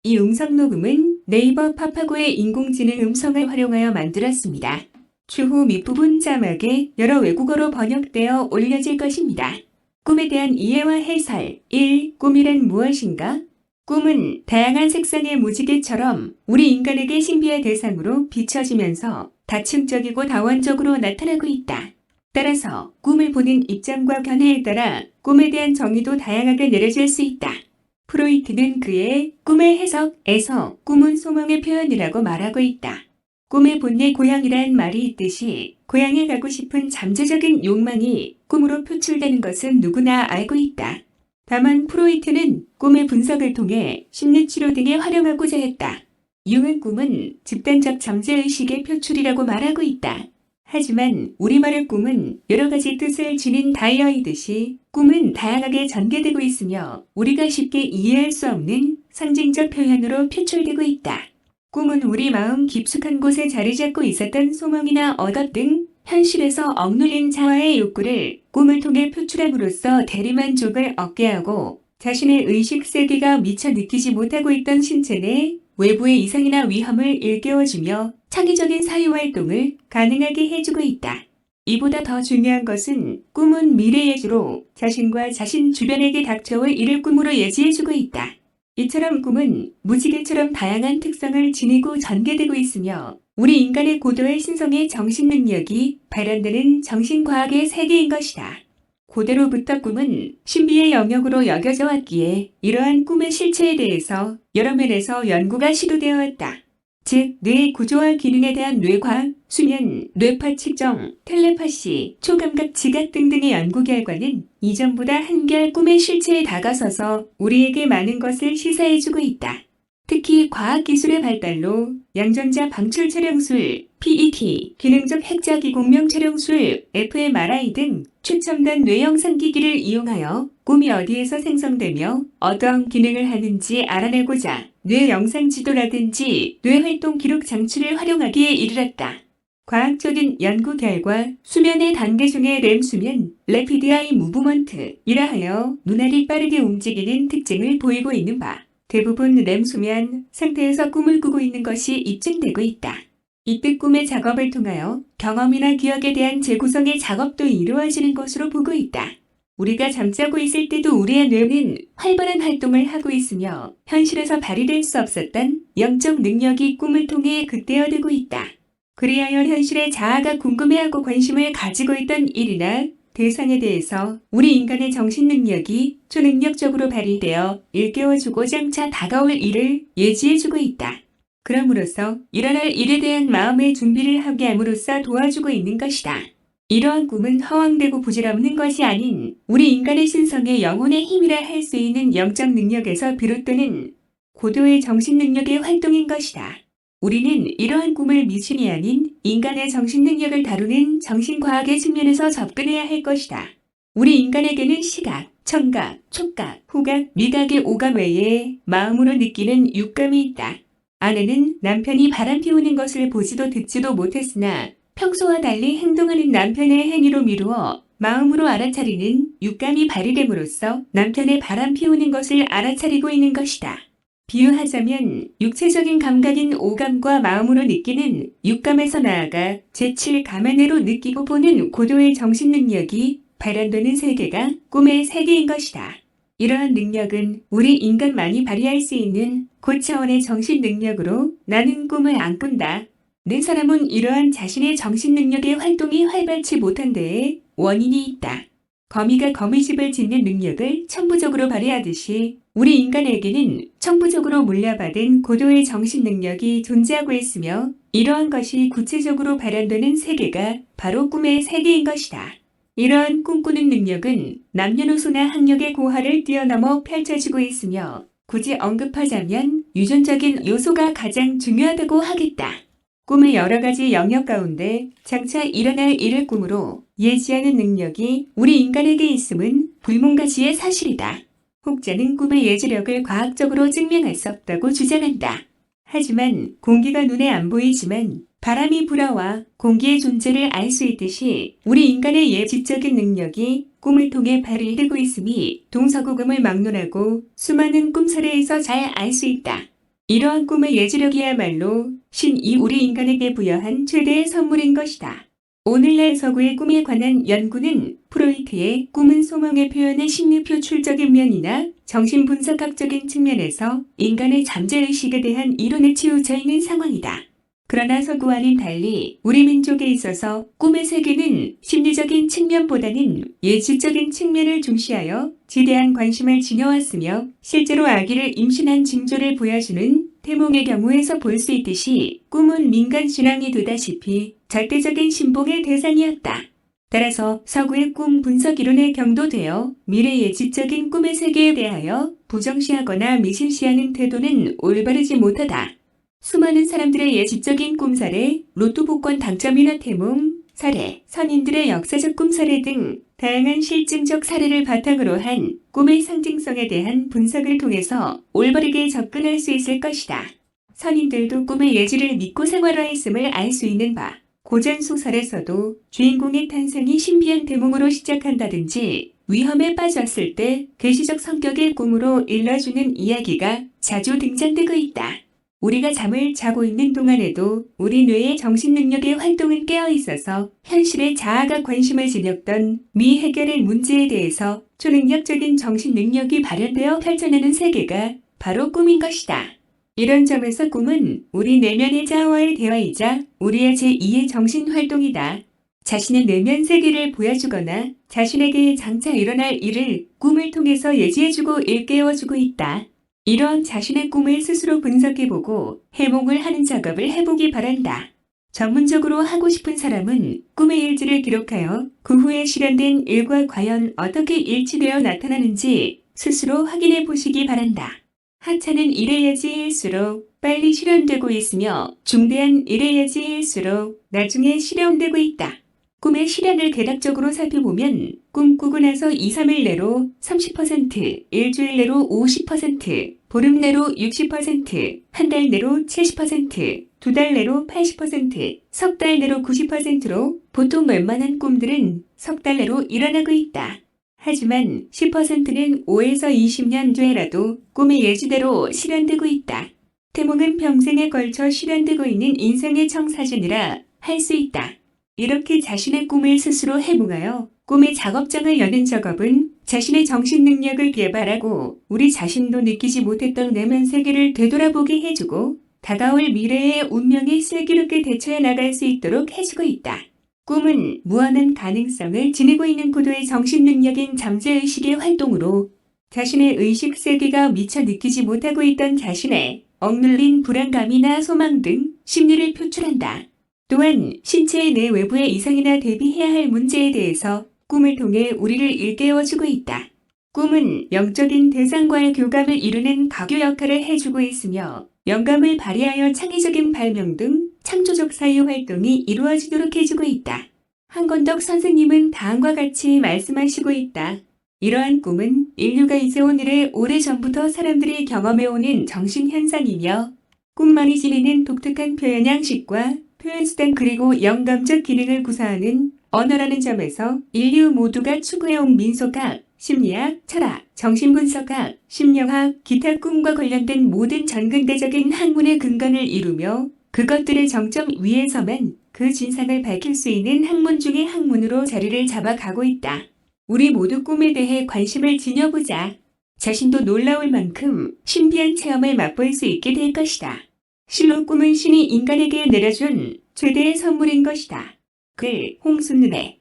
이 음성 녹음은 네이버 파파고의 인공지능 음성을 활용하여 만들었습니다. 추후 밑부분 자막에 여러 외국어로 번역되어 올려질 것입니다. 꿈에 대한 이해와 해설 1. 꿈이란 무엇인가? 꿈은 다양한 색상의 무지개처럼 우리 인간에게 신비의 대상으로 비춰지면서 다층적이고 다원적으로 나타나고 있다. 따라서 꿈을 보는 입장과 견해에 따라 꿈에 대한 정의도 다양하게 내려질 수 있다. 프로이트는 그의 꿈의 해석에서 꿈은 소망의 표현이라고 말하고 있다. 꿈의 본래 고향이란 말이 있듯이 고향에 가고 싶은 잠재적인 욕망이 꿈으로 표출되는 것은 누구나 알고 있다. 다만 프로이트는 꿈의 분석을 통해 심리치료 등에 활용하고자 했다. 융은 꿈은 집단적 잠재의식의 표출이라고 말하고 있다. 하지만 우리말의 꿈은 여러 가지 뜻을 지닌 다이어이듯이 꿈은 다양하게 전개되고 있으며 우리가 쉽게 이해할 수 없는 상징적 표현으로 표출되고 있다. 꿈은 우리 마음 깊숙한 곳에 자리 잡고 있었던 소망이나 억압 등 현실에서 억눌린 자아의 욕구를 꿈을 통해 표출함으로써 대리만족을 얻게 하고 자신의 의식 세계가 미처 느끼지 못하고 있던 신체 내 외부의 이상이나 위험을 일깨워주며 창의적인 사회활동을 가능하게 해주고 있다. 이보다 더 중요한 것은 꿈은 미래의 주로 자신과 자신 주변에게 닥쳐올 일을 꿈으로 예지해주고 있다. 이처럼 꿈은 무지개처럼 다양한 특성을 지니고 전개되고 있으며 우리 인간의 고도의 신성의 정신 능력이 발현되는 정신과학의 세계인 것이다. 고대로부터 꿈은 신비의 영역으로 여겨져 왔기에 이러한 꿈의 실체에 대해서 여러 면에서 연구가 시도되어 왔다. 즉, 뇌의 구조와 기능에 대한 뇌과학, 수면, 뇌파 측정, 텔레파시, 초감각 지각 등등의 연구 결과는 이전보다 한결 꿈의 실체에 다가서서 우리에게 많은 것을 시사해주고 있다. 특히 과학기술의 발달로 양전자 방출 촬영술, PET, 기능적 핵자기 공명 촬영술, fMRI 등 최첨단 뇌영상기기를 이용하여 꿈이 어디에서 생성되며 어떠한 기능을 하는지 알아내고자 뇌영상지도라든지 뇌활동 기록 장치를 활용하기에 이르렀다. 과학적인 연구 결과 수면의 단계 중에 렘수면, 레피드 아이 무브먼트 이라 하여 눈알이 빠르게 움직이는 특징을 보이고 있는 바 대부분 렘수면 상태에서 꿈을 꾸고 있는 것이 입증되고 있다. 이때 꿈의 작업을 통하여 경험이나 기억에 대한 재구성의 작업도 이루어지는 것으로 보고 있다. 우리가 잠자고 있을 때도 우리의 뇌는 활발한 활동을 하고 있으며 현실에서 발휘될 수 없었던 영적 능력이 꿈을 통해 극대화되고 있다. 그리하여 현실의 자아가 궁금해하고 관심을 가지고 있던 일이나 대상에 대해서 우리 인간의 정신 능력이 초능력적으로 발휘되어 일깨워주고 장차 다가올 일을 예지해주고 있다. 그럼으로써 일어날 일에 대한 마음의 준비를 하게 함으로써 도와주고 있는 것이다. 이러한 꿈은 허황되고 부질없는 것이 아닌 우리 인간의 신성의 영혼의 힘이라 할 수 있는 영적 능력에서 비롯되는 고도의 정신 능력의 활동인 것이다. 우리는 이러한 꿈을 미신이 아닌 인간의 정신 능력을 다루는 정신과학의 측면에서 접근해야 할 것이다. 우리 인간에게는 시각, 청각, 촉각, 후각, 미각의 오감 외에 마음으로 느끼는 육감이 있다. 아내는 남편이 바람 피우는 것을 보지도 듣지도 못했으나 평소와 달리 행동하는 남편의 행위로 미루어 마음으로 알아차리는 육감이 발휘됨으로써 남편의 바람 피우는 것을 알아차리고 있는 것이다. 비유하자면 육체적인 감각인 오감과 마음으로 느끼는 육감에서 나아가 제7감안으로 느끼고 보는 고도의 정신 능력이 발현되는 세계가 꿈의 세계인 것이다. 이러한 능력은 우리 인간만이 발휘할 수 있는 고차원의 정신 능력으로 나는 꿈을 안 꾼다. 는 사람은 이러한 자신의 정신 능력의 활동이 활발치 못한 데에 원인이 있다. 거미가 거미집을 짓는 능력을 천부적으로 발휘하듯이 우리 인간에게는 천부적으로 물려받은 고도의 정신 능력이 존재하고 있으며 이러한 것이 구체적으로 발현되는 세계가 바로 꿈의 세계인 것이다. 이러한 꿈꾸는 능력은 남녀노소나 학력의 고하를 뛰어넘어 펼쳐지고 있으며 굳이 언급하자면 유전적인 요소가 가장 중요하다고 하겠다. 꿈의 여러 가지 영역 가운데 장차 일어날 일을 꿈으로 예지하는 능력이 우리 인간에게 있음은 불문가지의 사실이다. 혹자는 꿈의 예지력을 과학적으로 증명할 수 없다고 주장한다. 하지만 공기가 눈에 안 보이지만 바람이 불어와 공기의 존재를 알 수 있듯이 우리 인간의 예지적인 능력이 꿈을 통해 발휘되고 있음이 동서고금을 막론하고 수많은 꿈 사례에서 잘 알 수 있다. 이러한 꿈의 예지력이야말로 신이 우리 인간에게 부여한 최대의 선물인 것이다. 오늘날 서구의 꿈에 관한 연구는 프로이트의 꿈은 소망의 표현의 심리표출적인 면이나 정신분석학적인 측면에서 인간의 잠재의식에 대한 이론에 치우쳐 있는 상황이다. 그러나 서구와는 달리 우리 민족에 있어서 꿈의 세계는 심리적인 측면보다는 예지적인 측면을 중시하여 지대한 관심을 지녀왔으며 실제로 아기를 임신한 징조를 보여주는 태몽의 경우에서 볼 수 있듯이 꿈은 민간 신앙이 되다시피 절대적인 신봉의 대상이었다. 따라서 서구의 꿈 분석 이론에 경도되어 미래 예지적인 꿈의 세계에 대하여 부정시하거나 미신시하는 태도는 올바르지 못하다. 수많은 사람들의 예지적인 꿈 사례, 로또 복권 당첨이나 태몽 사례, 선인들의 역사적 꿈 사례 등 다양한 실증적 사례를 바탕으로 한 꿈의 상징성에 대한 분석을 통해서 올바르게 접근할 수 있을 것이다. 선인들도 꿈의 예지를 믿고 생활화했음을 알 수 있는 바, 고전 소설에서도 주인공의 탄생이 신비한 태몽으로 시작한다든지 위험에 빠졌을 때 계시적 성격의 꿈으로 일러주는 이야기가 자주 등장되고 있다. 우리가 잠을 자고 있는 동안에도 우리 뇌의 정신 능력의 활동은 깨어 있어서 현실의 자아가 관심을 지녔던 미해결의 문제에 대해서 초능력적인 정신 능력이 발현되어 펼쳐내는 세계가 바로 꿈인 것이다. 이런 점에서 꿈은 우리 내면의 자아와의 대화이자 우리의 제2의 정신 활동이다. 자신의 내면 세계를 보여주거나 자신에게 장차 일어날 일을 꿈을 통해서 예지해주고 일깨워주고 있다. 이러한 자신의 꿈을 스스로 분석해보고 해몽을 하는 작업을 해보기 바란다. 전문적으로 하고 싶은 사람은 꿈의 일지를 기록하여 그 후에 실현된 일과 과연 어떻게 일치되어 나타나는지 스스로 확인해 보시기 바란다. 하찮은 일의 예지일수록 빨리 실현되고 있으며 중대한 일의 예지일수록 나중에 실현되고 있다. 꿈의 실현을 대략적으로 살펴보면 꿈꾸고 나서 2, 3일 내로 30%, 일주일 내로 50%, 보름 내로 60%, 한 달 내로 70%, 두 달 내로 80%, 석 달 내로 90%로 보통 웬만한 꿈들은 석 달 내로 일어나고 있다. 하지만 10%는 5에서 20년 뒤에라도 꿈의 예지대로 실현되고 있다. 태몽은 평생에 걸쳐 실현되고 있는 인생의 청사진이라 할 수 있다. 이렇게 자신의 꿈을 스스로 해몽하여 꿈의 작업장을 여는 작업은 자신의 정신 능력을 개발하고 우리 자신도 느끼지 못했던 내면 세계를 되돌아보게 해주고 다가올 미래의 운명에 슬기롭게 대처해 나갈 수 있도록 해주고 있다. 꿈은 무한한 가능성을 지니고 있는 고도의 정신 능력인 잠재의식의 활동으로 자신의 의식 세계가 미처 느끼지 못하고 있던 자신의 억눌린 불안감이나 소망 등 심리를 표출한다. 또한 신체의 내 외부의 이상이나 대비해야 할 문제에 대해서 꿈을 통해 우리를 일깨워주고 있다. 꿈은 영적인 대상과의 교감을 이루는 가교 역할을 해주고 있으며 영감을 발휘하여 창의적인 발명 등 창조적 사유 활동이 이루어지도록 해주고 있다. 한건덕 선생님은 다음과 같이 말씀하시고 있다. 이러한 꿈은 인류가 있어온 이래 오래전부터 사람들이 경험해오는 정신현상이며 꿈만이 지니는 독특한 표현 양식과 표현수단 그리고 영감적 기능을 구사하는 언어라는 점에서 인류 모두가 추구해온 민속학, 심리학, 철학, 정신분석학, 심령학, 기타 꿈과 관련된 모든 전근대적인 학문의 근간을 이루며 그것들의 정점 위에서만 그 진상을 밝힐 수 있는 학문 중의 학문으로 자리를 잡아가고 있다. 우리 모두 꿈에 대해 관심을 지녀보자. 자신도 놀라울 만큼 신비한 체험을 맛볼 수 있게 될 것이다. 실로 꿈은 신이 인간에게 내려준 최대의 선물인 것이다. 글 홍순은의